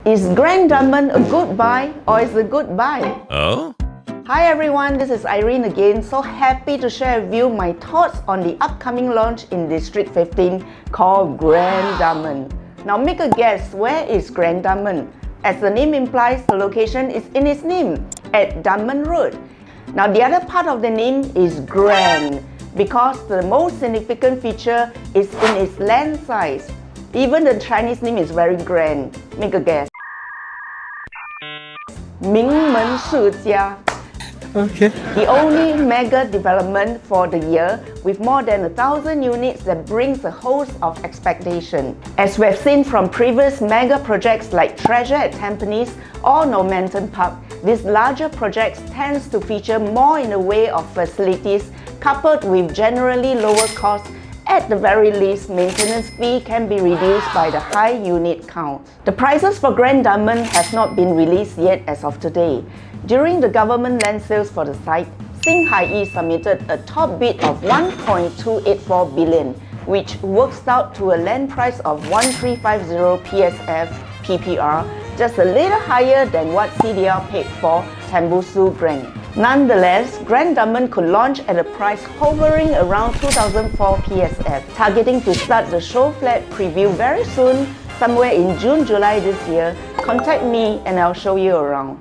Is Grand Dunman a good buy or is it a good buy? Oh? Hi everyone, this is Irene again. So happy to share with you my thoughts on the upcoming launch in District 15 called Grand Dunman. Now make a guess, where is Grand Dunman? As the name implies, the location is in its name, at Dunman Road. Now the other part of the name is grand, because the most significant feature is in its land size. Even the Chinese name is very grand. Make a guess. 名门世家. Okay. The only mega development for the year with more than 1,000 units that brings a host of expectation. As we've seen from previous mega projects like Treasure at Tampines or Normanton Park, these larger projects tends to feature more in the way of facilities coupled with generally lower costs. At the very least, maintenance fee can be reduced by the high unit count. The prices for Grand Dunman have not been released yet as of today. During the government land sales for the site, Singhai submitted a top bid of 1.284 billion, which works out to a land price of 1350 PSF PPR, just a little higher than what CDL paid for Tembusu Grand. Nonetheless, Grand Dunman could launch at a price hovering around 2004 PSF, targeting to start the show flat preview very soon, somewhere in June-July this year. Contact me and I'll show you around.